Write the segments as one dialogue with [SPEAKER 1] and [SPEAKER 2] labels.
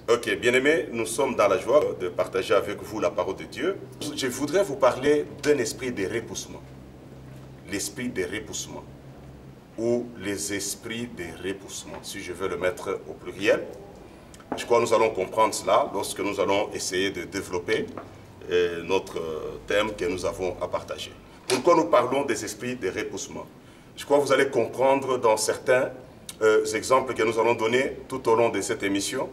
[SPEAKER 1] Ok, bien-aimés, nous sommes dans la joie de partager avec vous la parole de Dieu. Je voudrais vous parler d'un esprit de repoussement. L'esprit de repoussement. Ou les esprits de repoussement, si je veux le mettre au pluriel. Je crois que nous allons comprendre cela lorsque nous allons essayer de développer notre thème que nous avons à partager. Pourquoi nous parlons des esprits de repoussement? Je crois que vous allez comprendre dans certains exemples que nous allons donner tout au long de cette émission,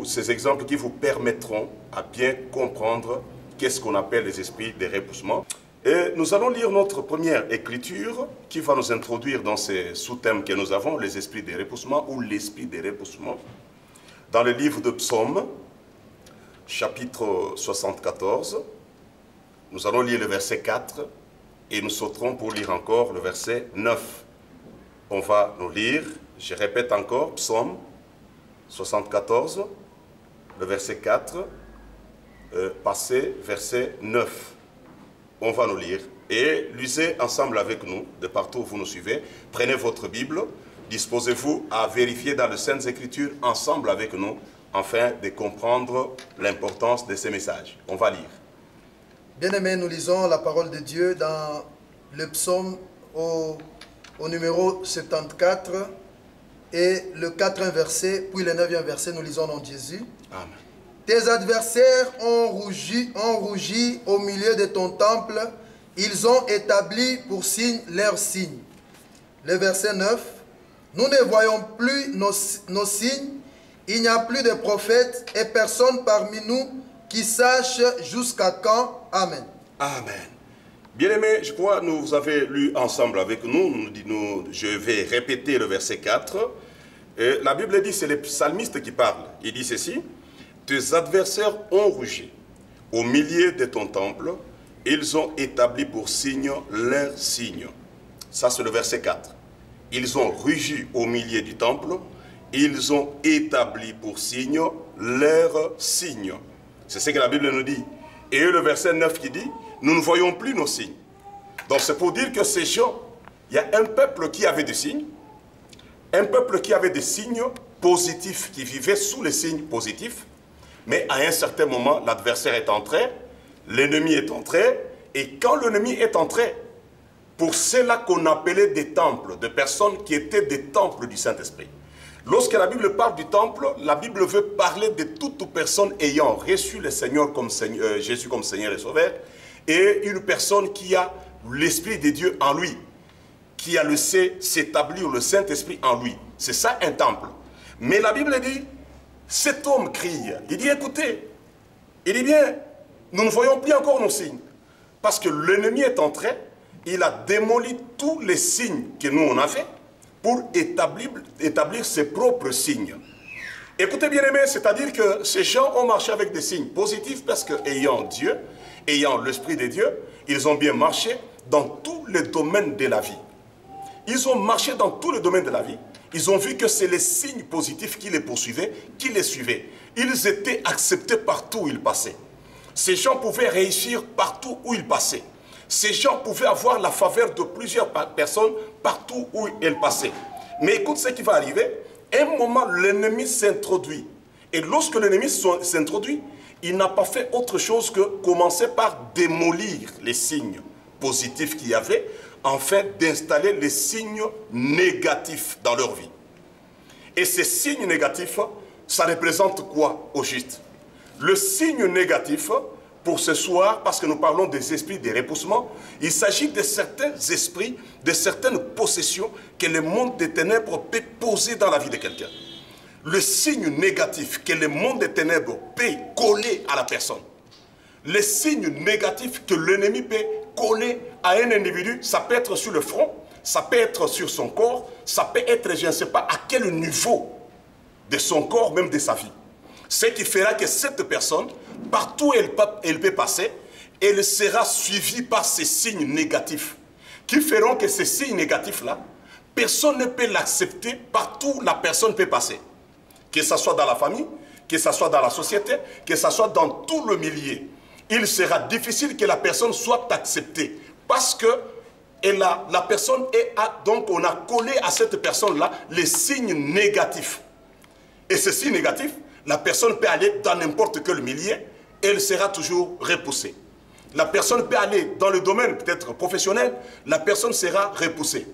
[SPEAKER 1] ces exemples qui vous permettront à bien comprendre qu'est-ce qu'on appelle les esprits de repoussement. Et nous allons lire notre première écriture qui va nous introduire dans ces sous-thèmes que nous avons, les esprits de repoussement ou l'esprit de repoussement. Dans le livre de Psaume, chapitre 74, nous allons lire le verset 4 et nous sauterons pour lire encore le verset 9. On va nous lire, je répète encore, Psaume 74, le verset 4, passé verset 9. On va nous lire et lisez ensemble avec nous, de partout où vous nous suivez. Prenez votre Bible, disposez-vous à vérifier dans les Saintes Écritures ensemble avec nous, afin de comprendre l'importance de ces messages. On va lire.
[SPEAKER 2] Bien-aimés, nous lisons la parole de Dieu dans le psaume au numéro 74 et le 4e verset, puis le 9e verset, nous lisons dans Jésus.
[SPEAKER 1] Amen.
[SPEAKER 2] Tes adversaires ont rougi au milieu de ton temple, ils ont établi pour signe leur signe. Le verset 9, nous ne voyons plus nos signes, il n'y a plus de prophètes et personne parmi nous qui sache jusqu'à quand. Amen.
[SPEAKER 1] Amen. Bien-aimés, je crois que vous avez lu ensemble avec nous, je vais répéter le verset 4. La Bible dit, c'est le psalmiste qui parle. Il dit ceci: tes adversaires ont rugi au milieu de ton temple, ils ont établi pour signe leur signe. Ça, c'est le verset 4. Ils ont rugi au milieu du temple, ils ont établi pour signe leur signe. C'est ce que la Bible nous dit. Et le verset 9 qui dit, nous ne voyons plus nos signes. Donc c'est pour dire que ces gens, il y a un peuple qui avait des signes, un peuple qui avait des signes positifs, qui vivait sous les signes positifs, mais à un certain moment, l'adversaire est entré, l'ennemi est entré, et quand l'ennemi est entré, pour ceux-là qu'on appelait des temples, de personnes qui étaient des temples du Saint-Esprit. Lorsque la Bible parle du temple, la Bible veut parler de toute personne ayant reçu le Seigneur comme Jésus comme Seigneur et Sauveur, et une personne qui a l'Esprit de Dieu en lui, qui a laissé s'établir le Saint-Esprit en lui. C'est ça un temple. Mais la Bible dit, cet homme crie, il dit écoutez, il dit bien, nous ne voyons plus encore nos signes, parce que l'ennemi est entré, il a démoli tous les signes que nous on a fait, pour établir ses propres signes. Écoutez bien aimés, c'est-à-dire que ces gens ont marché avec des signes positifs parce que ayant Dieu, ayant l'Esprit de Dieu, ils ont bien marché dans tous les domaines de la vie. Ils ont marché dans tous les domaines de la vie. Ils ont vu que c'est les signes positifs qui les poursuivaient, qui les suivaient. Ils étaient acceptés partout où ils passaient. Ces gens pouvaient réussir partout où ils passaient. Ces gens pouvaient avoir la faveur de plusieurs personnes partout où elles passaient. Mais écoute ce qui va arriver. À un moment, l'ennemi s'introduit. Et lorsque l'ennemi s'introduit, il n'a pas fait autre chose que commencer par démolir les signes positifs qu'il y avait, afin d'installer les signes négatifs dans leur vie. Et ces signes négatifs, ça représente quoi au juste? Le signe négatif, pour ce soir, parce que nous parlons des esprits de repoussement, il s'agit de certains esprits, de certaines possessions que le monde des ténèbres peut poser dans la vie de quelqu'un. Le signe négatif que le monde des ténèbres peut coller à la personne. Le signe négatif que l'ennemi peut coller à un individu, ça peut être sur le front, ça peut être sur son corps, ça peut être, je ne sais pas à quel niveau de son corps, même de sa vie. Ce qui fera que cette personne, partout où elle peut passer, elle sera suivie par ces signes négatifs, qui feront que ces signes négatifs-là, personne ne peut l'accepter partout où la personne peut passer. Que ce soit dans la famille, que ce soit dans la société, que ce soit dans tout le milieu. Il sera difficile que la personne soit acceptée, parce que la personne donc on a collé à cette personne-là les signes négatifs. Et ces signes négatifs, la personne peut aller dans n'importe quel milieu et elle sera toujours repoussée. La personne peut aller dans le domaine peut-être professionnel, la personne sera repoussée.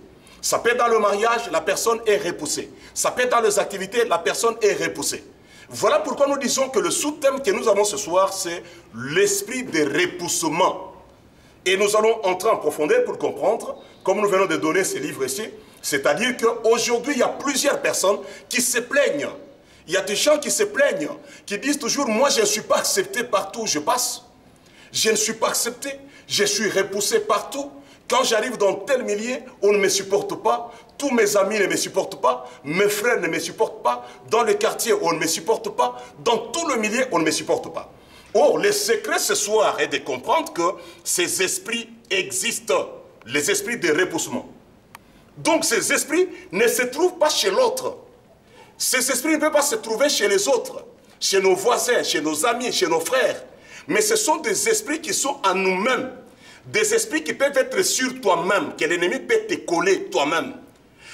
[SPEAKER 1] Ça peut être dans le mariage, la personne est repoussée. Ça peut être dans les activités, la personne est repoussée. Voilà pourquoi nous disons que le sous-thème que nous avons ce soir, c'est l'esprit de repoussement. Et nous allons entrer en profondeur pour comprendre, comme nous venons de donner ces livres ici, c'est-à-dire qu'aujourd'hui, il y a plusieurs personnes qui se plaignent. Il y a des gens qui se plaignent, qui disent toujours, moi je ne suis pas accepté partout où je passe. Je ne suis pas accepté, je suis repoussé partout. Quand j'arrive dans tel milieu, on ne me supporte pas. Tous mes amis ne me supportent pas. Mes frères ne me supportent pas. Dans le quartier, on ne me supporte pas. Dans tout le milieu, on ne me supporte pas. Or, le secret ce soir est de comprendre que ces esprits existent. Les esprits de repoussement. Donc, ces esprits ne se trouvent pas chez l'autre. Ces esprits ne peuvent pas se trouver chez les autres. Chez nos voisins, chez nos amis, chez nos frères. Mais ce sont des esprits qui sont en nous-mêmes. Des esprits qui peuvent être sur toi-même, que l'ennemi peut te coller toi-même.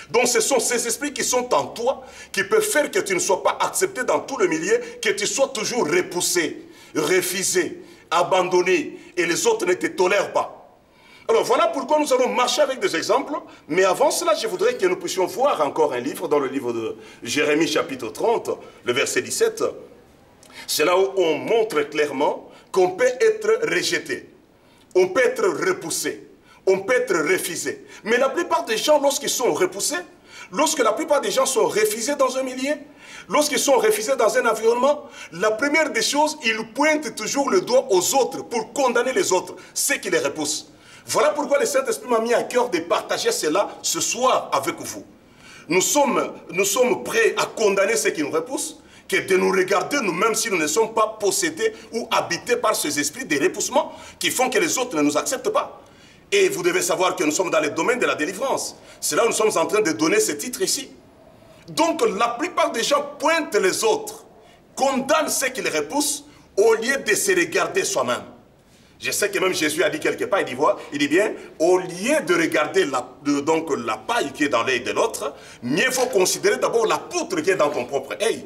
[SPEAKER 1] Donc ce sont ces esprits qui sont en toi, qui peuvent faire que tu ne sois pas accepté dans tout le milieu, que tu sois toujours repoussé, refusé, abandonné, et les autres ne te tolèrent pas. Alors voilà pourquoi nous allons marcher avec des exemples, mais avant cela, je voudrais que nous puissions voir encore un livre, dans le livre de Jérémie chapitre 30, le verset 17. C'est là où on montre clairement qu'on peut être rejeté. On peut être repoussé, on peut être refusé. Mais la plupart des gens, lorsqu'ils sont repoussés, lorsque la plupart des gens sont refusés dans un milieu, lorsqu'ils sont refusés dans un environnement, la première des choses, ils pointent toujours le doigt aux autres pour condamner les autres, ceux qui les repoussent. Voilà pourquoi le Saint-Esprit m'a mis à cœur de partager cela ce soir avec vous. Nous sommes prêts à condamner ceux qui nous repoussent, que de nous regarder nous-mêmes si nous ne sommes pas possédés ou habités par ces esprits de repoussement qui font que les autres ne nous acceptent pas. Et vous devez savoir que nous sommes dans le domaine de la délivrance. C'est là où nous sommes en train de donner ce titre ici. Donc la plupart des gens pointent les autres, condamnent ceux qui les repoussent au lieu de se regarder soi-même. Je sais que même Jésus a dit quelque part, il dit bien, au lieu de regarder la paille qui est dans l'œil de l'autre, mieux vaut considérer d'abord la poutre qui est dans ton propre œil.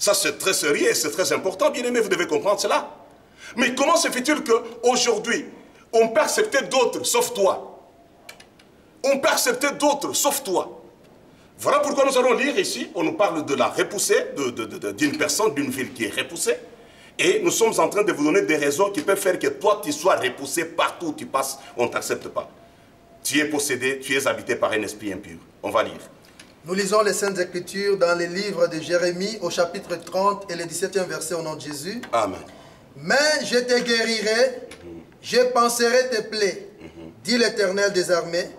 [SPEAKER 1] Ça, c'est très sérieux et c'est très important. Bien aimé, vous devez comprendre cela. Mais comment se fait-il qu'aujourd'hui, on peut accepter d'autres sauf toi? On peut accepter d'autres sauf toi. Voilà pourquoi nous allons lire ici. On nous parle de la repoussée, d'une personne, d'une ville qui est repoussée. Et nous sommes en train de vous donner des raisons qui peuvent faire que toi, tu sois repoussé partout où tu passes. On ne t'accepte pas. Tu es possédé, tu es habité par un esprit impur. On va lire.
[SPEAKER 2] Nous lisons les Saintes Écritures dans les livres de Jérémie au chapitre 30 et le 17e verset au nom de Jésus.
[SPEAKER 1] Amen.
[SPEAKER 2] Mais je te guérirai, je panserai tes plaies, dit l'Éternel des armées,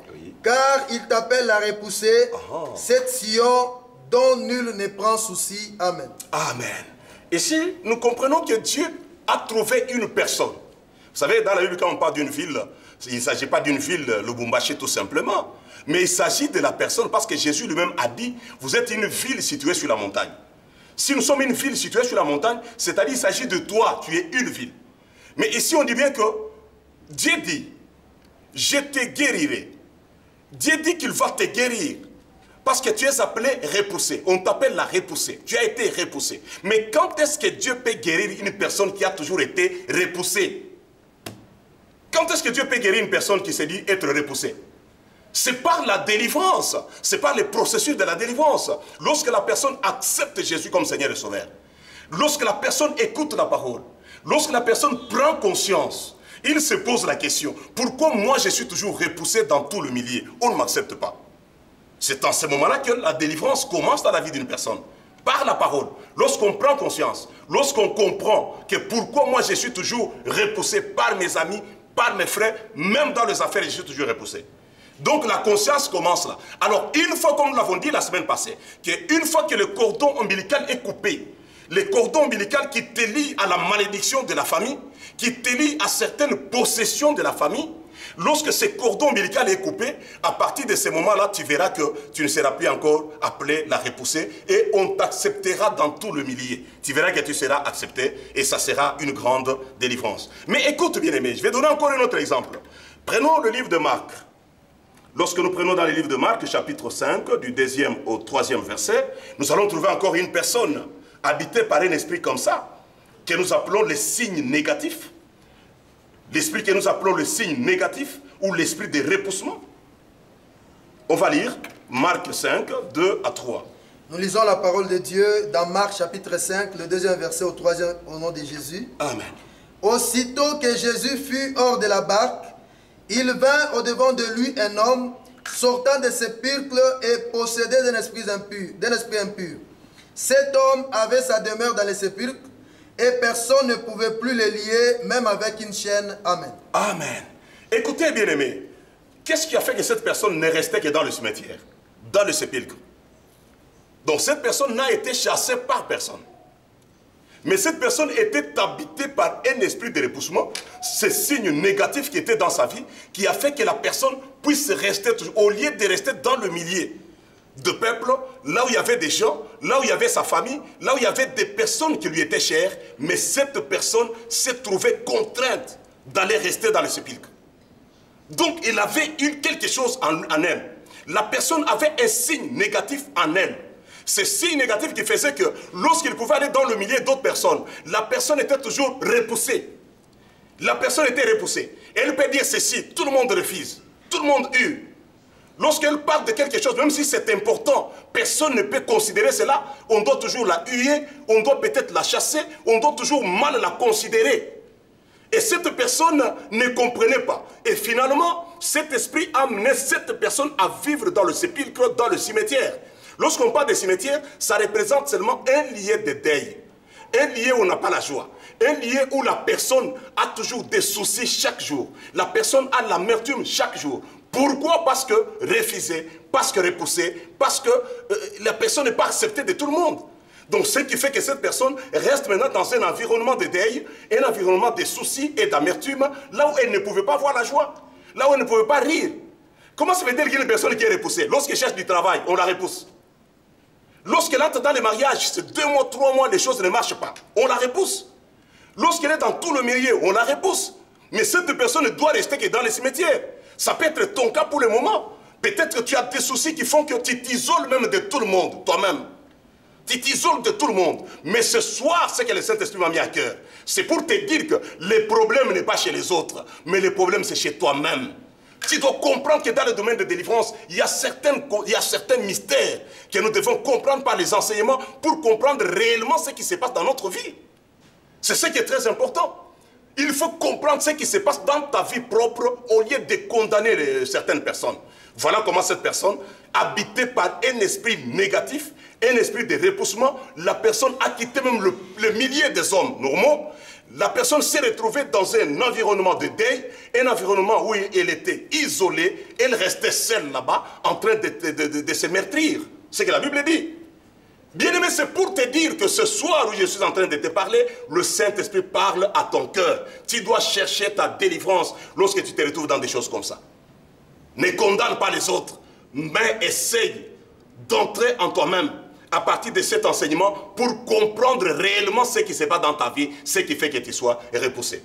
[SPEAKER 2] car il t'appelle à repousser cette Sion dont nul ne prend souci. Amen.
[SPEAKER 1] Amen. Ici, nous comprenons que Dieu a trouvé une personne. Vous savez, dans la Bible, quand on parle d'une ville, il ne s'agit pas d'une ville, Lubumbashi tout simplement, mais il s'agit de la personne, parce que Jésus lui-même a dit, vous êtes une ville située sur la montagne. Si nous sommes une ville située sur la montagne, c'est-à-dire qu'il s'agit de toi, tu es une ville. Mais ici, on dit bien que Dieu dit, je te guérirai. Dieu dit qu'il va te guérir. Parce que tu es appelé repoussé. On t'appelle la repoussée. Tu as été repoussé. Mais quand est-ce que Dieu peut guérir une personne qui a toujours été repoussée? Quand est-ce que Dieu peut guérir une personne qui s'est dit être repoussée? C'est par la délivrance. C'est par le processus de la délivrance. Lorsque la personne accepte Jésus comme Seigneur et Sauveur. Lorsque la personne écoute la parole. Lorsque la personne prend conscience. Il se pose la question. Pourquoi moi je suis toujours repoussé dans tout le milieu? On ne m'accepte pas. C'est en ce moment-là que la délivrance commence dans la vie d'une personne. Par la parole. Lorsqu'on prend conscience. Lorsqu'on comprend que pourquoi moi je suis toujours repoussé par mes amis, par mes frères, même dans les affaires je suis toujours repoussé. Donc la conscience commence là. Alors une fois, comme nous l'avons dit la semaine passée, qu'une fois que le cordon ombilical est coupé, le cordon ombilical qui te lie à la malédiction de la famille, qui te lie à certaines possessions de la famille, lorsque ce cordon ombilical est coupé, à partir de ce moment-là, tu verras que tu ne seras plus encore appelé la repoussée et on t'acceptera dans tout le milieu. Tu verras que tu seras accepté et ça sera une grande délivrance. Mais écoute bien aimé, je vais donner encore un autre exemple. Prenons le livre de Marc. Lorsque nous prenons dans le livre de Marc, chapitre 5, du 2e au 3e verset, nous allons trouver encore une personne habité par un esprit comme ça, que nous appelons les signes négatifs, l'esprit que nous appelons le signe négatif, ou l'esprit de repoussement. On va lire Marc 5, 2 à 3.
[SPEAKER 2] Nous lisons la parole de Dieu dans Marc chapitre 5, le 2e verset au 3e au nom de Jésus.
[SPEAKER 1] Amen.
[SPEAKER 2] Aussitôt que Jésus fut hors de la barque, il vint au-devant de lui un homme sortant des sépulcres et possédé d'un esprit impur. Cet homme avait sa demeure dans les sépulcres et personne ne pouvait plus le lier, même avec une chaîne. Amen.
[SPEAKER 1] Amen. Écoutez, bien-aimés, qu'est-ce qui a fait que cette personne n'est restée que dans le cimetière, dans le sépulcre? Donc cette personne n'a été chassée par personne. Mais cette personne était habitée par un esprit de repoussement, ce signe négatif qui était dans sa vie, qui a fait que la personne puisse rester, au lieu de rester dans le milieu de peuple, là où il y avait des gens, là où il y avait sa famille, là où il y avait des personnes qui lui étaient chères, mais cette personne s'est trouvée contrainte d'aller rester dans le sépulcre. Donc il avait quelque chose en elle. La personne avait un signe négatif en elle. Ce signe négatif qui faisait que lorsqu'il pouvait aller dans le milieu d'autres personnes, la personne était toujours repoussée. La personne était repoussée. Et elle peut dire ceci, tout le monde refuse, tout le monde hue. Lorsqu'elle parle de quelque chose, même si c'est important, personne ne peut considérer cela. On doit toujours la huer, on doit peut-être la chasser, on doit toujours mal la considérer. Et cette personne ne comprenait pas. Et finalement, cet esprit a amené cette personne à vivre dans le sépulcre, dans le cimetière. Lorsqu'on parle de cimetière, ça représente seulement un lieu de deuil. Un lieu où on n'a pas la joie. Un lieu où la personne a toujours des soucis chaque jour. La personne a l'amertume chaque jour. Pourquoi? Parce que refusée, parce que repoussée, parce que la personne n'est pas acceptée de tout le monde. Donc ce qui fait que cette personne reste maintenant dans un environnement de deuil, un environnement de soucis et d'amertume, là où elle ne pouvait pas voir la joie, là où elle ne pouvait pas rire. Comment ça veut dire qu'il y a une personne qui est repoussée? Lorsqu'elle cherche du travail, on la repousse. Lorsqu'elle entre dans les mariages, c'est 2 mois, 3 mois, les choses ne marchent pas. On la repousse. Lorsqu'elle est dans tout le milieu, on la repousse. Mais cette personne ne doit rester que dans les cimetières. Ça peut être ton cas pour le moment. Peut-être que tu as des soucis qui font que tu t'isoles même de tout le monde, toi-même. Tu t'isoles de tout le monde. Mais ce soir, c'est que le Saint-Esprit m'a mis à cœur. C'est pour te dire que le problème n'est pas chez les autres, mais le problème c'est chez toi-même. Tu dois comprendre que dans le domaine de délivrance, il y a certains mystères que nous devons comprendre par les enseignements pour comprendre réellement ce qui se passe dans notre vie. C'est ce qui est très important. Il faut comprendre ce qui se passe dans ta vie propre au lieu de condamner certaines personnes. Voilà comment cette personne, habitée par un esprit négatif, un esprit de repoussement, la personne a quitté même le milieu des hommes normaux. La personne s'est retrouvée dans un environnement de deuil, un environnement où elle était isolée, elle restait seule là-bas, en train de se meurtrir. C'est ce que la Bible dit. Bien-aimé, c'est pour te dire que ce soir où je suis en train de te parler, le Saint-Esprit parle à ton cœur. Tu dois chercher ta délivrance lorsque tu te retrouves dans des choses comme ça. Ne condamne pas les autres, mais essaye d'entrer en toi-même à partir de cet enseignement pour comprendre réellement ce qui se passe dans ta vie, ce qui fait que tu sois repoussé.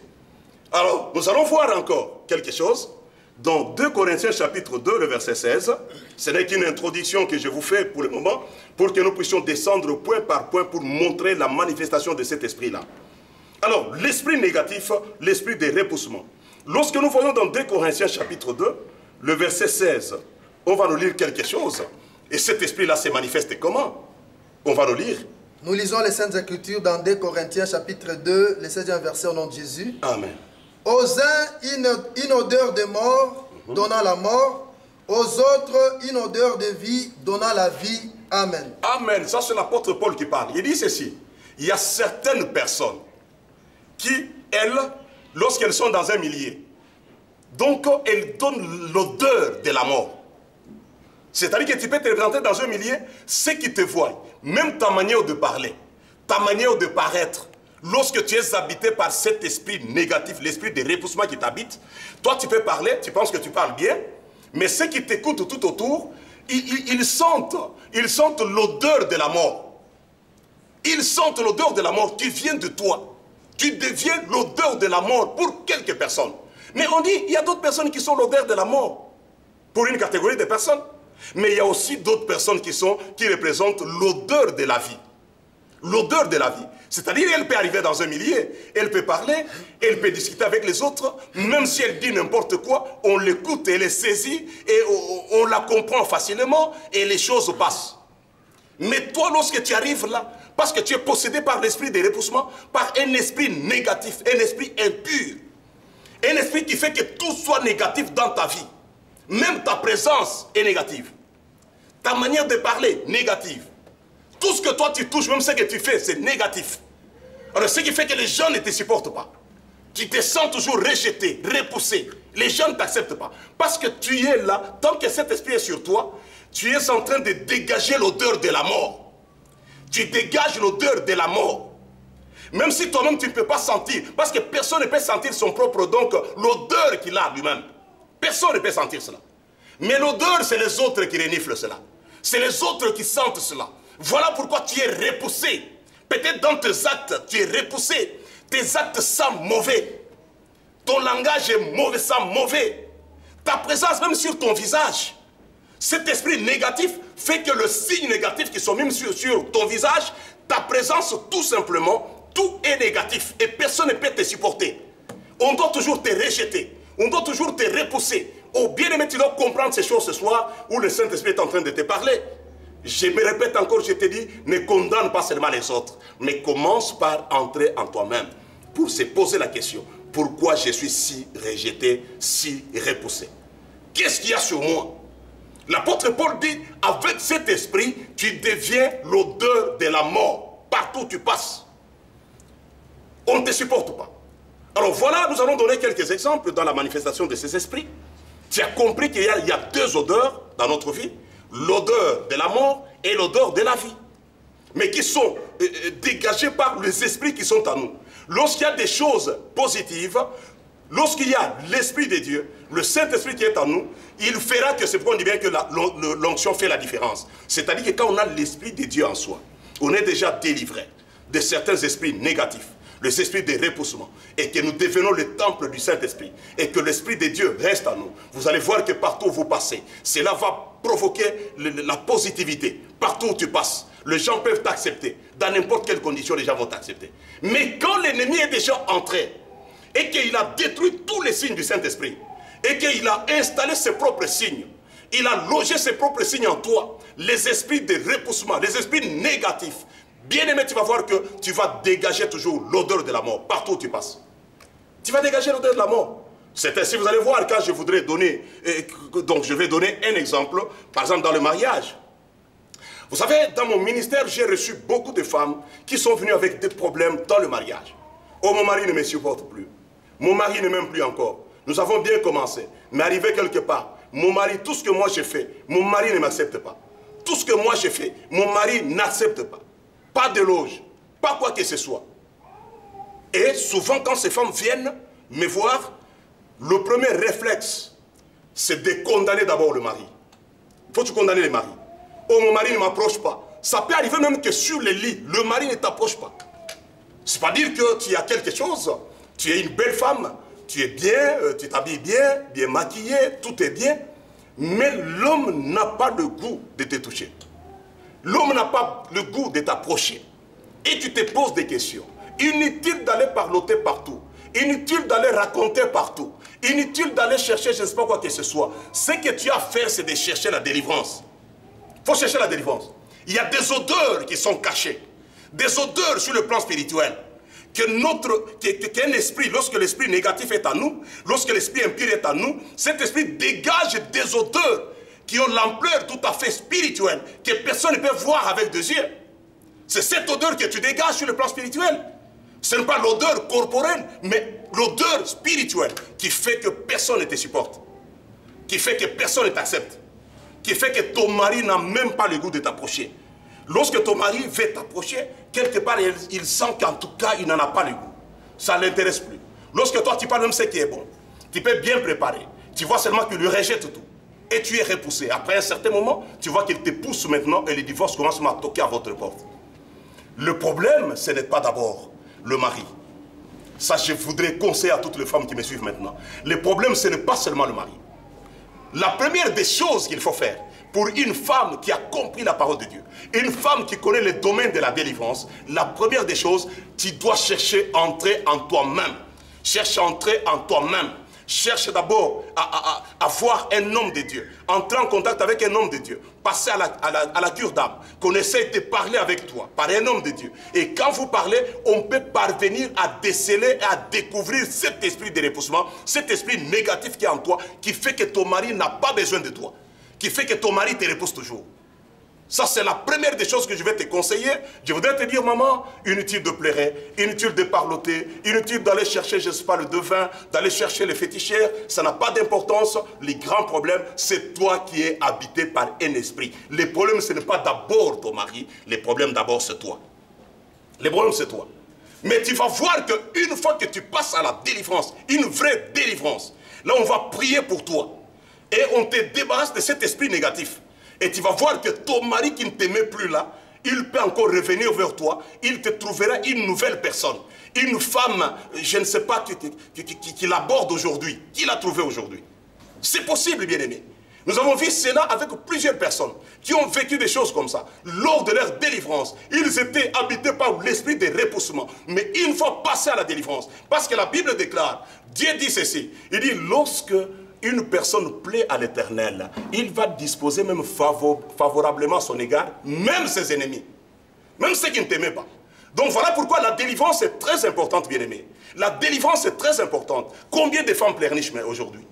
[SPEAKER 1] Alors, nous allons voir encore quelque chose dans 2 Corinthiens chapitre 2, le verset 16. Ce n'est qu'une introduction que je vous fais pour le moment, pour que nous puissions descendre point par point pour montrer la manifestation de cet esprit-là. Alors, l'esprit négatif, l'esprit de repoussement. Lorsque nous voyons dans 2 Corinthiens chapitre 2, le verset 16, on va nous lire quelque chose. Et cet esprit-là se manifeste comment? On va le lire.
[SPEAKER 2] Nous lisons les Saintes Écritures dans 2 Corinthiens chapitre 2, le 16e verset au nom de Jésus.
[SPEAKER 1] Amen.
[SPEAKER 2] Aux uns, une odeur de mort, donnant la mort. Aux autres, une odeur de vie, donnant la vie. Amen.
[SPEAKER 1] Amen. Ça, c'est l'apôtre Paul qui parle. Il dit ceci. Il y a certaines personnes qui, elles, lorsqu'elles sont dans un milieu, donc elles donnent l'odeur de la mort. C'est-à-dire que tu peux te représenter dans un milieu, ceux qui te voient, même ta manière de parler, ta manière de paraître, lorsque tu es habité par cet esprit négatif, l'esprit de repoussement qui t'habite, toi tu peux parler, tu penses que tu parles bien, mais ceux qui t'écoutent tout autour, ils sentent l'odeur de la mort. Ils sentent l'odeur de la mort qui vient de toi. Tu deviens l'odeur de la mort pour quelques personnes. Mais on dit, il y a d'autres personnes qui sont l'odeur de la mort pour une catégorie de personnes. Mais il y a aussi d'autres personnes qui représentent l'odeur de la vie. l'odeur de la vie. C'est-à-dire qu'elle peut arriver dans un milieu, elle peut parler, elle peut discuter avec les autres, même si elle dit n'importe quoi, on l'écoute, elle est saisie, et on la comprend facilement, et les choses passent. Mais toi, lorsque tu arrives là, parce que tu es possédé par l'esprit de repoussement, par un esprit négatif, un esprit impur, un esprit qui fait que tout soit négatif dans ta vie, même ta présence est négative, ta manière de parler, négative. Tout ce que toi tu touches, même ce que tu fais, c'est négatif. Alors ce qui fait que les gens ne te supportent pas. Tu te sens toujours rejeté, repoussé. Les gens ne t'acceptent pas. Parce que tu es là, tant que cet esprit est sur toi, tu es en train de dégager l'odeur de la mort. Tu dégages l'odeur de la mort. Même si toi-même tu ne peux pas sentir, parce que personne ne peut sentir son propre, donc l'odeur qu'il a lui-même. Personne ne peut sentir cela. Mais l'odeur, c'est les autres qui reniflent cela. C'est les autres qui sentent cela. Voilà pourquoi tu es repoussé. Peut-être dans tes actes, tu es repoussé. Tes actes sentent mauvais. Ton langage est mauvais, sent mauvais. Ta présence même sur ton visage. Cet esprit négatif fait que le signe négatif qui sont même sur ton visage, ta présence tout simplement, tout est négatif. Et personne ne peut te supporter. On doit toujours te rejeter. On doit toujours te repousser. Oh bien-aimé, tu dois comprendre ces choses ce soir où le Saint-Esprit est en train de te parler. Je me répète encore, je te dis, ne condamne pas seulement les autres, mais commence par entrer en toi-même pour se poser la question, pourquoi je suis si rejeté, si repoussé? Qu'est-ce qu'il y a sur moi? L'apôtre Paul dit, avec cet esprit, tu deviens l'odeur de la mort, partout où tu passes. On ne te supporte pas. Alors voilà, nous allons donner quelques exemples dans la manifestation de ces esprits. Tu as compris qu'il y a deux odeurs dans notre vie. L'odeur de la mort et l'odeur de la vie. Mais qui sont dégagées par les esprits qui sont en nous. Lorsqu'il y a des choses positives, lorsqu'il y a l'Esprit de Dieu, le Saint-Esprit qui est en nous, il fera que, c'est pourquoi on dit bien que l'onction fait la différence. C'est-à-dire que quand on a l'Esprit de Dieu en soi, on est déjà délivré de certains esprits négatifs, les esprits de repoussement, et que nous devenons le temple du Saint-Esprit, et que l'Esprit de Dieu reste en nous. Vous allez voir que partout où vous passez, cela va provoquer la positivité. Partout où tu passes, les gens peuvent t'accepter. Dans n'importe quelle condition, les gens vont t'accepter. Mais quand l'ennemi est déjà entré, et qu'il a détruit tous les signes du Saint-Esprit, et qu'il a installé ses propres signes, il a logé ses propres signes en toi, les esprits de repoussement, les esprits négatifs, bien-aimé, tu vas voir que tu vas dégager toujours l'odeur de la mort, partout où tu passes. Tu vas dégager l'odeur de la mort. C'est ainsi, vous allez voir, quand je voudrais donner, donc je vais donner un exemple, par exemple dans le mariage. Vous savez, dans mon ministère, j'ai reçu beaucoup de femmes qui sont venues avec des problèmes dans le mariage. Oh, mon mari ne me supporte plus. Mon mari ne m'aime plus encore. Nous avons bien commencé, mais arrivé quelque part, mon mari, tout ce que moi j'ai fait, mon mari ne m'accepte pas. Tout ce que moi j'ai fait, mon mari n'accepte pas. Pas d'éloge, pas quoi que ce soit. Et souvent, quand ces femmes viennent me voir, le premier réflexe, c'est de condamner d'abord le mari. Il faut condamner le mari. Oh, mon mari ne m'approche pas. Ça peut arriver même que sur le lit, le mari ne t'approche pas. C'est pas dire que tu as quelque chose. Tu es une belle femme, tu es bien, tu t'habilles bien, bien maquillée, tout est bien. Mais l'homme n'a pas le goût de te toucher. L'homme n'a pas le goût de t'approcher. Et tu te poses des questions. Inutile d'aller parloter partout. Inutile d'aller raconter partout. Inutile d'aller chercher je ne sais pas quoi que ce soit. Ce que tu as à faire, c'est de chercher la délivrance. Il faut chercher la délivrance. Il y a des odeurs qui sont cachées. Des odeurs sur le plan spirituel. Qu'un esprit, lorsque l'esprit négatif est en nous, lorsque l'esprit impur est en nous, cet esprit dégage des odeurs qui ont l'ampleur tout à fait spirituelle, que personne ne peut voir avec des yeux. C'est cette odeur que tu dégages sur le plan spirituel. Ce n'est pas l'odeur corporelle, mais l'odeur spirituelle qui fait que personne ne te supporte, qui fait que personne ne t'accepte, qui fait que ton mari n'a même pas le goût de t'approcher. Lorsque ton mari veut t'approcher, quelque part, il sent qu'en tout cas, il n'en a pas le goût. Ça ne l'intéresse plus. Lorsque toi, tu parles même ce qui est bon, tu peux bien préparer. Tu vois seulement qu'il lui rejette tout. Et tu es repoussé. Après un certain moment, tu vois qu'il te pousse maintenant et le divorce commence à toquer à votre porte. Le problème, ce n'est pas d'abord le mari. Ça, je voudrais conseiller à toutes les femmes qui me suivent maintenant. Le problème, ce n'est pas seulement le mari. La première des choses qu'il faut faire pour une femme qui a compris la parole de Dieu, une femme qui connaît le domaine de la délivrance, la première des choses, tu dois chercher à entrer en toi-même. Cherche à entrer en toi-même. Cherche d'abord à voir un homme de Dieu, entrer en contact avec un homme de Dieu, passer à la cure d'âme, qu'on essaie de parler avec toi, par un homme de Dieu. Et quand vous parlez, on peut parvenir à déceler et à découvrir cet esprit de repoussement, cet esprit négatif qui est en toi, qui fait que ton mari n'a pas besoin de toi, qui fait que ton mari te repousse toujours. Ça, c'est la première des choses que je vais te conseiller. Je voudrais te dire, maman, inutile de pleurer, inutile de parloter, inutile d'aller chercher, je ne sais pas, le devin, d'aller chercher les féticheurs. Ça n'a pas d'importance. Le grand problème, c'est toi qui es habité par un esprit. Le problème, ce n'est pas d'abord ton mari. Le problème, d'abord, c'est toi. Le problème, c'est toi. Mais tu vas voir qu'une fois que tu passes à la délivrance, une vraie délivrance, là, on va prier pour toi. Et on te débarrasse de cet esprit négatif. Et tu vas voir que ton mari qui ne t'aimait plus là, il peut encore revenir vers toi. Il te trouvera une nouvelle personne. Une femme, je ne sais pas, qui l'aborde aujourd'hui. Qui l'a trouvé aujourd'hui. C'est possible, bien-aimé. Nous avons vu cela avec plusieurs personnes qui ont vécu des choses comme ça. Lors de leur délivrance, ils étaient habités par l'esprit de repoussement. Mais une fois passés à la délivrance, parce que la Bible déclare, Dieu dit ceci, il dit lorsque une personne plaît à l'Éternel, il va disposer même favorablement à son égard, même ses ennemis, même ceux qui ne t'aimaient pas. Donc voilà pourquoi la délivrance est très importante, bien-aimés. La délivrance est très importante. Combien de femmes pleurnichent aujourd'hui?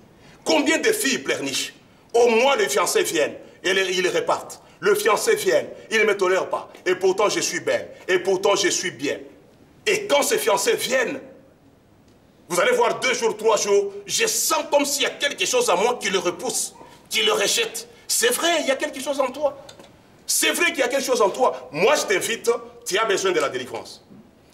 [SPEAKER 1] Combien de filles pleurnichent? Au moins les fiancés viennent et ils repartent. Le fiancé vient, il ne me tolère pas. Et pourtant je suis belle, et pourtant je suis bien. Et quand ces fiancés viennent, vous allez voir 2 jours, 3 jours, je sens comme s'il y a quelque chose en moi qui le repousse, qui le rejette. C'est vrai, il y a quelque chose en toi. C'est vrai qu'il y a quelque chose en toi. Moi, je t'invite, tu as besoin de la délivrance.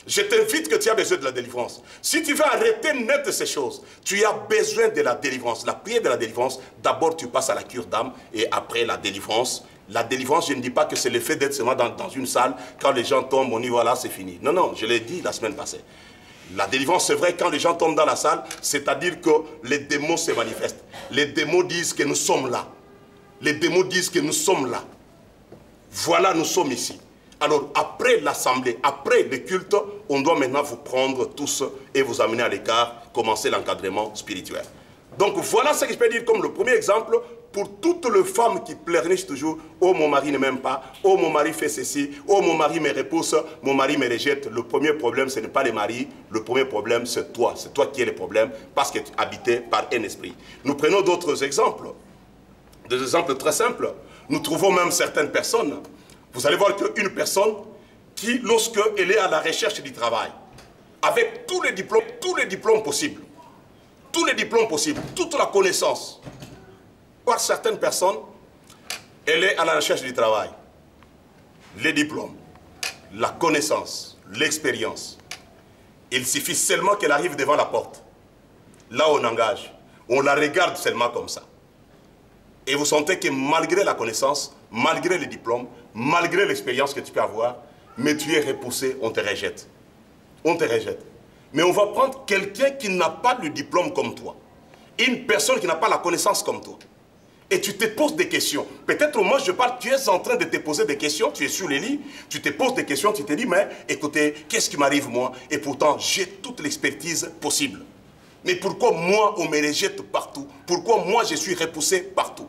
[SPEAKER 1] Je t'invite que tu as besoin de la délivrance. Si tu veux arrêter net de ces choses, tu as besoin de la délivrance. La prière de la délivrance, d'abord tu passes à la cure d'âme et après la délivrance. La délivrance, je ne dis pas que c'est le fait d'être seulement dans une salle, quand les gens tombent, on y va là, c'est fini. Non, non, je l'ai dit la semaine passée. La délivrance, c'est vrai, quand les gens tombent dans la salle, c'est-à-dire que les démons se manifestent. Les démons disent que nous sommes là. Les démons disent que nous sommes là. Voilà, nous sommes ici. Alors, après l'assemblée, après le culte, on doit maintenant vous prendre tous et vous amener à l'écart, commencer l'encadrement spirituel. Donc, voilà ce que je peux dire comme le premier exemple pour toutes les femmes qui pleurnichent toujours. Oh, mon mari ne m'aime pas. Oh, mon mari fait ceci. Oh, mon mari me repousse. Mon mari me rejette. Le premier problème, ce n'est pas les maris. Le premier problème, c'est toi. C'est toi qui es le problème parce que tu es habité par un esprit. Nous prenons d'autres exemples. Des exemples très simples. Nous trouvons même certaines personnes. Vous allez voir qu'une personne qui, lorsqu'elle est à la recherche du travail, avec tous les diplômes possibles, toute la connaissance, par certaines personnes, elle est à la recherche du travail. Les diplômes, la connaissance, l'expérience. Il suffit seulement qu'elle arrive devant la porte. Là, on engage. On la regarde seulement comme ça. Et vous sentez que malgré la connaissance, malgré les diplômes, malgré l'expérience que tu peux avoir, mais tu es repoussé, on te rejette. On te rejette. Mais on va prendre quelqu'un qui n'a pas le diplôme comme toi. Une personne qui n'a pas la connaissance comme toi. Et tu te poses des questions. Peut-être moi je parle, tu es en train de te poser des questions, tu es sur les lits, tu te poses des questions, tu te dis, mais écoutez, qu'est-ce qui m'arrive moi? Et pourtant, j'ai toute l'expertise possible. Mais pourquoi moi on me rejette partout? Pourquoi moi je suis repoussé partout?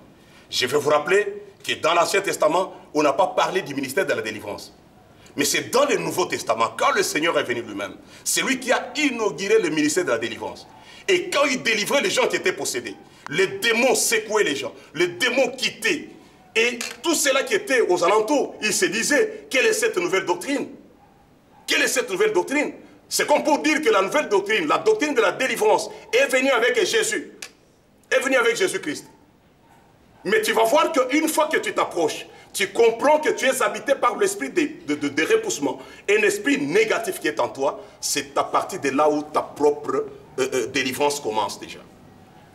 [SPEAKER 1] Je vais vous rappeler que dans l'Ancien Testament, on n'a pas parlé du ministère de la délivrance. Mais c'est dans le Nouveau Testament, quand le Seigneur est venu lui-même, c'est lui qui a inauguré le ministère de la délivrance. Et quand il délivrait les gens qui étaient possédés, les démons secouaient les gens, les démons quittaient. Et tous ceux-là qui étaient aux alentours, ils se disaient, quelle est cette nouvelle doctrine? Quelle est cette nouvelle doctrine? C'est comme pour dire que la nouvelle doctrine, la doctrine de la délivrance, est venue avec Jésus. Est venue avec Jésus-Christ. Mais tu vas voir qu'une fois que tu t'approches, tu comprends que tu es habité par l'esprit de repoussement. Un esprit négatif qui est en toi, c'est à partir de là où ta propre délivrance commence déjà.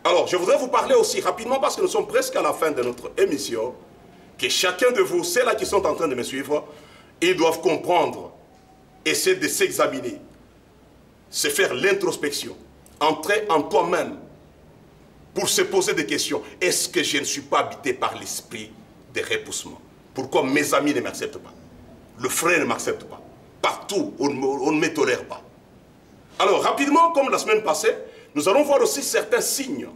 [SPEAKER 1] Alors, je voudrais vous parler aussi rapidement, parce que nous sommes presque à la fin de notre émission, que chacun de vous, ceux-là qui sont en train de me suivre, ils doivent comprendre, essayer de s'examiner, se faire l'introspection, entrer en toi-même, pour se poser des questions. Est-ce que je ne suis pas habité par l'esprit de repoussement. Pourquoi mes amis ne m'acceptent pas? Le frère ne m'accepte pas. Partout, on ne me tolère pas. Alors, rapidement, comme la semaine passée, nous allons voir aussi certains signes.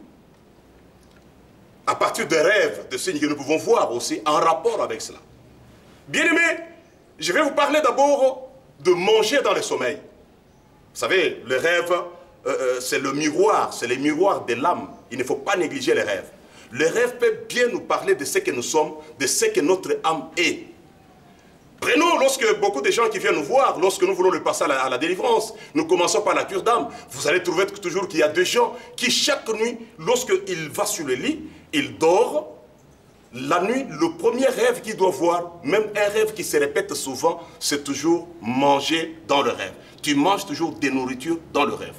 [SPEAKER 1] À partir des rêves, des signes que nous pouvons voir aussi en rapport avec cela. Bien-aimés, je vais vous parler d'abord de manger dans le sommeil. Vous savez, le rêve, c'est le miroir, c'est les miroirs de l'âme. Il ne faut pas négliger les rêves. Le rêve peut bien nous parler de ce que nous sommes, de ce que notre âme est. Prenons, lorsque beaucoup de gens qui viennent nous voir, lorsque nous voulons le passer à la délivrance, nous commençons par la cure d'âme. Vous allez trouver toujours qu'il y a des gens qui, chaque nuit, lorsqu'il va sur le lit, il dort. La nuit, le premier rêve qu'il doit voir, même un rêve qui se répète souvent, c'est toujours manger dans le rêve. Tu manges toujours des nourritures dans le rêve.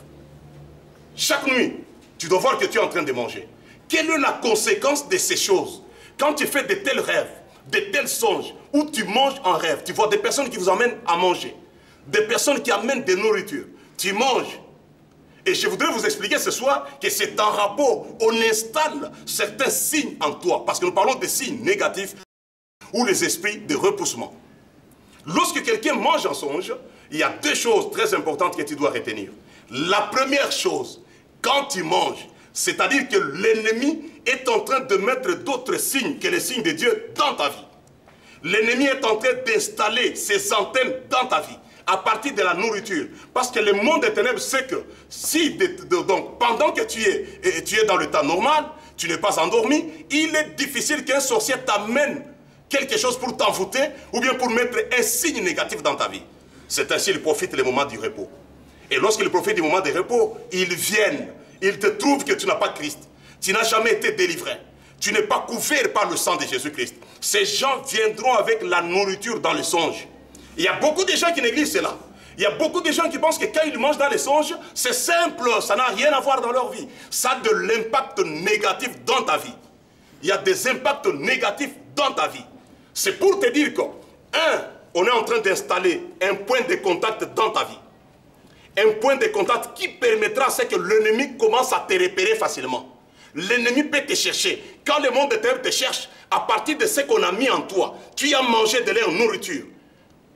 [SPEAKER 1] Chaque nuit, tu dois voir que tu es en train de manger. Quelle est la conséquence de ces choses? Quand tu fais de tels rêves, de tels songes, où tu manges en rêve, tu vois des personnes qui vous emmènent à manger, des personnes qui amènent des nourritures, tu manges. Et je voudrais vous expliquer ce soir que c'est en rapport, on installe certains signes en toi, parce que nous parlons des signes négatifs ou les esprits de repoussement. Lorsque quelqu'un mange en songe, il y a deux choses très importantes que tu dois retenir. La première chose, quand tu manges, c'est-à-dire que l'ennemi est en train de mettre d'autres signes que les signes de Dieu dans ta vie. L'ennemi est en train d'installer ses antennes dans ta vie à partir de la nourriture. Parce que le monde des ténèbres sait que si, donc, pendant que tu es dans le temps normal, tu n'es pas endormi, il est difficile qu'un sorcier t'amène quelque chose pour t'envoûter ou bien pour mettre un signe négatif dans ta vie. C'est ainsi qu'il profite les moments du repos. Et lorsqu'il profite du moment de repos, ils viennent, ils te trouvent que tu n'as pas Christ. Tu n'as jamais été délivré. Tu n'es pas couvert par le sang de Jésus-Christ. Ces gens viendront avec la nourriture dans les songes. Il y a beaucoup de gens qui négligent cela. Il y a beaucoup de gens qui pensent que quand ils mangent dans les songes, c'est simple, ça n'a rien à voir dans leur vie. Ça a de l'impact négatif dans ta vie. Il y a des impacts négatifs dans ta vie. C'est pour te dire que, on est en train d'installer un point de contact dans ta vie. Un point de contact qui permettra à ce que l'ennemi commence à te repérer facilement. L'ennemi peut te chercher. Quand le monde de terre te cherche, à partir de ce qu'on a mis en toi, tu as mangé de leur nourriture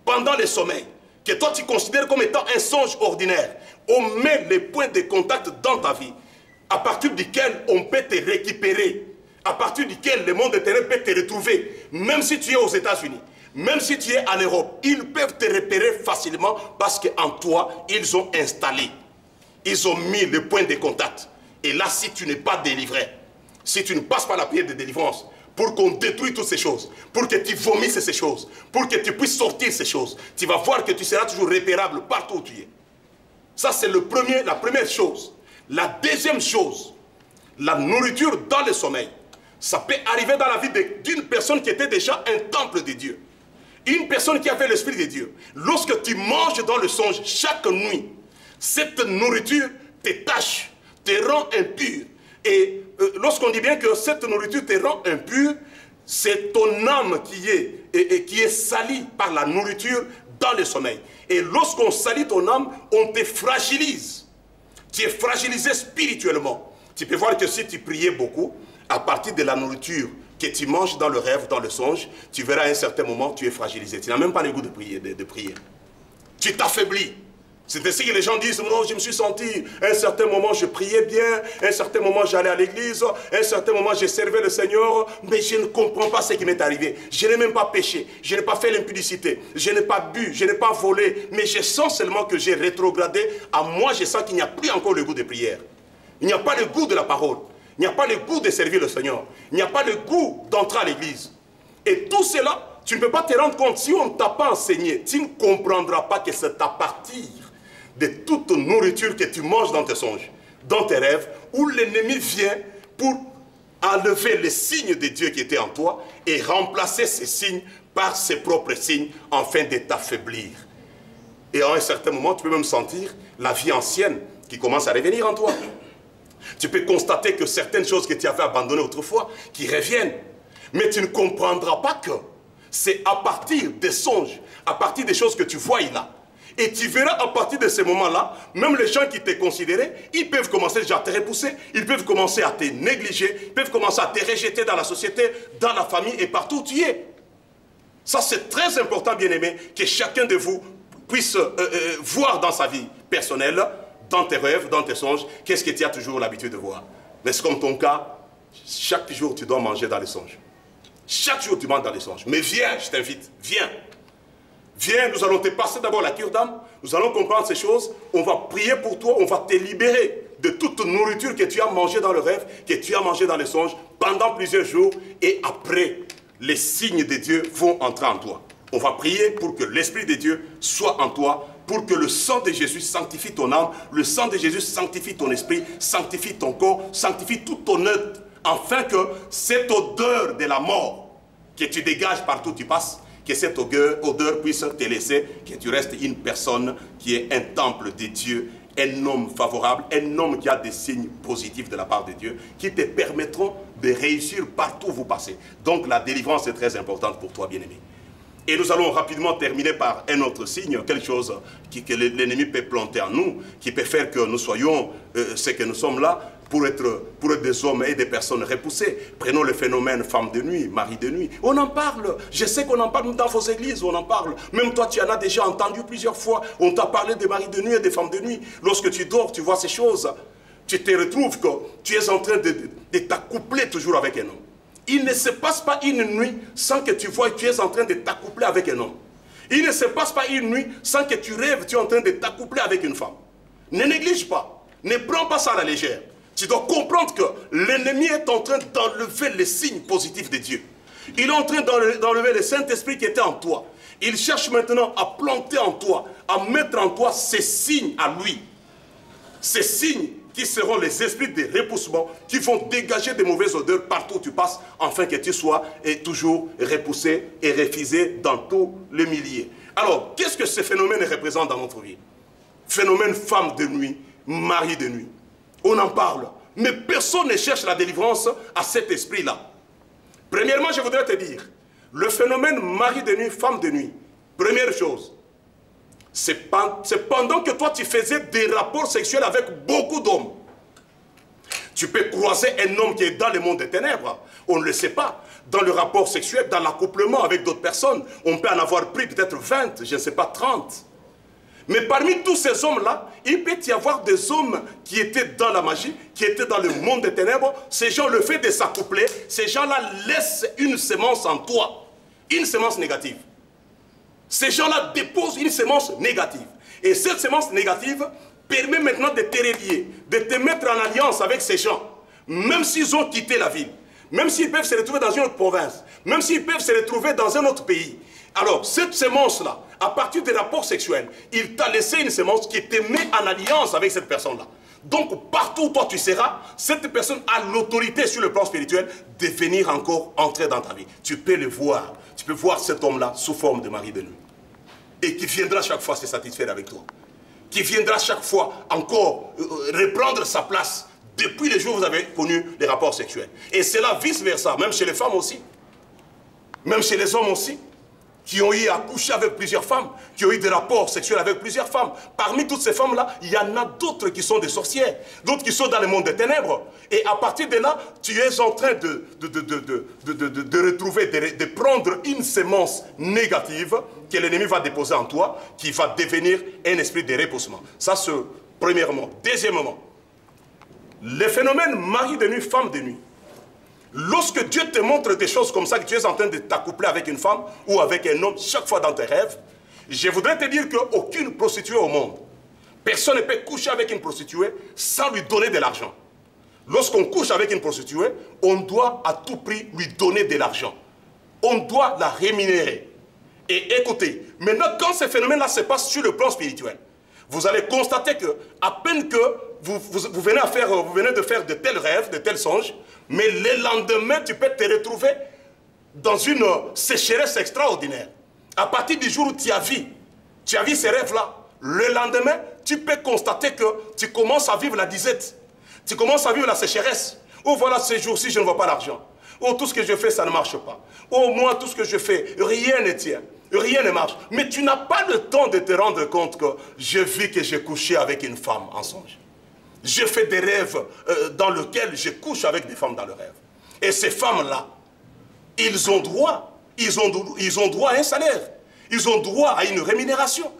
[SPEAKER 1] pendant le sommeil, que toi tu considères comme étant un songe ordinaire. On met les points de contact dans ta vie, à partir duquel on peut te récupérer, à partir duquel le monde de terre peut te retrouver, même si tu es aux États-Unis. Même si tu es en Europe, ils peuvent te repérer facilement parce qu'en toi, ils ont installé. Ils ont mis le point de contact. Et là, si tu n'es pas délivré, si tu ne passes pas la prière de délivrance, pour qu'on détruise toutes ces choses, pour que tu vomisses ces choses, pour que tu puisses sortir ces choses, tu vas voir que tu seras toujours repérable partout où tu es. Ça, c'est la première chose. La deuxième chose, la nourriture dans le sommeil. Ça peut arriver dans la vie d'une personne qui était déjà un temple de Dieu. Une personne qui avait l'Esprit de Dieu. Lorsque tu manges dans le songe chaque nuit, cette nourriture te tâche, te rend impur. Et lorsqu'on dit bien que cette nourriture te rend impur, c'est ton âme qui est salie par la nourriture dans le sommeil. Et lorsqu'on salit ton âme, on te fragilise. Tu es fragilisé spirituellement. Tu peux voir que si tu priais beaucoup, à partir de la nourriture que tu manges dans le rêve, dans le songe, tu verras à un certain moment, tu es fragilisé. Tu n'as même pas le goût de prier. Tu t'affaiblis. C'est ainsi que les gens disent, non, je me suis senti, à un certain moment je priais bien, à un certain moment j'allais à l'église, à un certain moment je servais le Seigneur, mais je ne comprends pas ce qui m'est arrivé. Je n'ai même pas péché, je n'ai pas fait l'impudicité, je n'ai pas bu, je n'ai pas volé, mais je sens seulement que j'ai rétrogradé. À moi, je sens qu'il n'y a plus encore le goût de prière. Il n'y a pas le goût de la parole. Il n'y a pas le goût de servir le Seigneur. Il n'y a pas le goût d'entrer à l'église. Et tout cela, tu ne peux pas te rendre compte. Si on ne t'a pas enseigné, tu ne comprendras pas que c'est à partir de toute nourriture que tu manges dans tes songes, dans tes rêves, où l'ennemi vient pour enlever les signes de Dieu qui étaient en toi et remplacer ces signes par ses propres signes afin de t'affaiblir. Et à un certain moment, tu peux même sentir la vie ancienne qui commence à revenir en toi. Tu peux constater que certaines choses que tu avais abandonnées autrefois, qui reviennent. Mais tu ne comprendras pas que c'est à partir des songes, à partir des choses que tu vois là. Et tu verras à partir de ces moments-là, même les gens qui te considéraient, ils peuvent commencer déjà à te repousser, ils peuvent commencer à te négliger, ils peuvent commencer à te rejeter dans la société, dans la famille et partout où tu es. Ça, c'est très important, bien-aimé, que chacun de vous puisse voir dans sa vie personnelle, dans tes rêves, dans tes songes, qu'est-ce que tu as toujours l'habitude de voir. Mais c'est comme ton cas, chaque jour tu dois manger dans les songes. Chaque jour tu manges dans les songes. Mais viens, je t'invite, viens. Viens, nous allons te passer d'abord la cure d'âme, nous allons comprendre ces choses, on va prier pour toi, on va te libérer de toute nourriture que tu as mangée dans le rêve, que tu as mangée dans les songes, pendant plusieurs jours, et après, les signes de Dieu vont entrer en toi. On va prier pour que l'Esprit de Dieu soit en toi, pour que le sang de Jésus sanctifie ton âme, le sang de Jésus sanctifie ton esprit, sanctifie ton corps, sanctifie tout ton être, afin que cette odeur de la mort que tu dégages partout où tu passes, que cette odeur puisse te laisser, que tu restes une personne qui est un temple de Dieu, un homme favorable, un homme qui a des signes positifs de la part de Dieu, qui te permettront de réussir partout où vous passez. Donc la délivrance est très importante pour toi, bien-aimé. Et nous allons rapidement terminer par un autre signe, quelque chose que l'ennemi peut planter en nous, qui peut faire que nous soyons ce que nous sommes là, pour être des hommes et des personnes repoussées. Prenons le phénomène femme de nuit, mari de nuit. On en parle. Je sais qu'on en parle dans vos églises, on en parle. Même toi, tu en as déjà entendu plusieurs fois. On t'a parlé des maris de nuit et des femmes de nuit. Lorsque tu dors, tu vois ces choses. Tu te retrouves que tu es en train de t'accoupler toujours avec un homme. Il ne se passe pas une nuit sans que tu vois que tu es en train de t'accoupler avec un homme. Il ne se passe pas une nuit sans que tu rêves, tu es en train de t'accoupler avec une femme. Ne néglige pas. Ne prends pas ça à la légère. Tu dois comprendre que l'ennemi est en train d'enlever les signes positifs de Dieu. Il est en train d'enlever le Saint-Esprit qui était en toi. Il cherche maintenant à planter en toi, à mettre en toi ces signes à lui. Ces signes qui seront les esprits de repoussement, qui vont dégager des mauvaises odeurs partout où tu passes, afin que tu sois toujours repoussé et refusé dans tous les milliers. Alors, qu'est-ce que ce phénomène représente dans notre vie? Phénomène femme de nuit, mari de nuit. On en parle, mais personne ne cherche la délivrance à cet esprit-là. Premièrement, je voudrais te dire, le phénomène mari de nuit, femme de nuit, première chose, c'est pendant que toi tu faisais des rapports sexuels avec beaucoup d'hommes. Tu peux croiser un homme qui est dans le monde des ténèbres, on ne le sait pas. Dans le rapport sexuel, dans l'accouplement avec d'autres personnes, on peut en avoir pris peut-être 20, je ne sais pas, 30. Mais parmi tous ces hommes-là, il peut y avoir des hommes qui étaient dans la magie, qui étaient dans le monde des ténèbres. Ces gens, le fait de s'accoupler, ces gens-là laissent une semence en toi, une semence négative. Ces gens-là déposent une semence négative. Et cette semence négative permet maintenant de te relier, de te mettre en alliance avec ces gens, même s'ils ont quitté la ville, même s'ils peuvent se retrouver dans une autre province, même s'ils peuvent se retrouver dans un autre pays. Alors, cette semence-là, à partir des rapports sexuels, il t'a laissé une semence qui te met en alliance avec cette personne-là. Donc, partout où toi tu seras, cette personne a l'autorité sur le plan spirituel de venir encore entrer dans ta vie. Tu peux le voir. Tu peux voir cet homme-là sous forme de mari de nuit. Et qui viendra chaque fois se satisfaire avec toi. Qui viendra chaque fois encore reprendre sa place depuis le jour où vous avez connu les rapports sexuels. Et c'est là vice-versa, même chez les femmes aussi. Même chez les hommes aussi. Qui ont eu à coucher avec plusieurs femmes, qui ont eu des rapports sexuels avec plusieurs femmes. Parmi toutes ces femmes-là, il y en a d'autres qui sont des sorcières, d'autres qui sont dans le monde des ténèbres. Et à partir de là, tu es en train de retrouver, de prendre une semence négative que l'ennemi va déposer en toi, qui va devenir un esprit de repoussement. Ça, c'est premièrement. Deuxièmement, le phénomène mari de nuit, femme de nuit. Lorsque Dieu te montre des choses comme ça, que tu es en train de t'accoupler avec une femme ou avec un homme chaque fois dans tes rêves, je voudrais te dire qu'aucune prostituée au monde, personne ne peut coucher avec une prostituée sans lui donner de l'argent. Lorsqu'on couche avec une prostituée, on doit à tout prix lui donner de l'argent. On doit la rémunérer. Et écoutez, maintenant quand ce phénomène-là se passe sur le plan spirituel, vous allez constater que, à peine que vous venez de faire de tels rêves, de tels songes, mais le lendemain, tu peux te retrouver dans une sécheresse extraordinaire. À partir du jour où tu as vu ces rêves-là, le lendemain, tu peux constater que tu commences à vivre la disette. Tu commences à vivre la sécheresse. Oh voilà, ces jours-ci, je ne vois pas l'argent. Oh, tout ce que je fais, ça ne marche pas. Oh, moi, tout ce que je fais, rien ne tient. rien ne marche. Mais tu n'as pas le temps de te rendre compte que je vis que j'ai couché avec une femme en songe. Je fais des rêves dans lesquels je couche avec des femmes dans le rêve. Et ces femmes-là, ils ont droit à un salaire. Ils ont droit à une rémunération.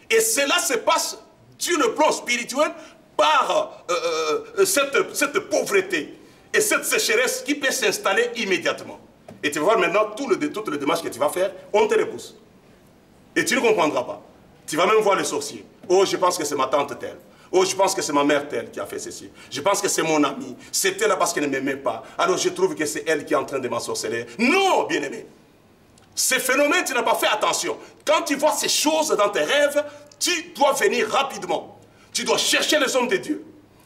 [SPEAKER 1] Et cela se passe sur le plan spirituel par cette pauvreté et cette sécheresse qui peut s'installer immédiatement. Et tu vas voir maintenant toutes les démarches que tu vas faire, on te repousse. Et tu ne comprendras pas. Tu vas même voir le sorcier. Oh, je pense que c'est ma tante telle. Oh, je pense que c'est ma mère telle qui a fait ceci. Je pense que c'est mon amie. C'est elle parce qu'elle ne m'aimait pas. Alors je trouve que c'est elle qui est en train de m'ensorceler. Non, bien-aimé. Ces phénomènes, tu n'as pas fait attention. Quand tu vois ces choses dans tes rêves, tu dois venir rapidement. Tu dois chercher les hommes de Dieu.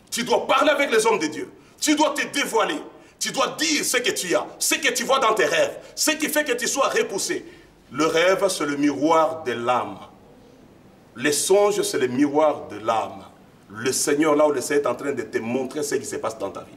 [SPEAKER 1] Tu dois parler avec les hommes de Dieu. Tu dois te dévoiler. Tu dois dire ce que tu as, ce que tu vois dans tes rêves, ce qui fait que tu sois repoussé. Le rêve, c'est le miroir de l'âme. Les songes, c'est le miroir de l'âme. Le Seigneur, là où le Seigneur est en train de te montrer ce qui se passe dans ta vie.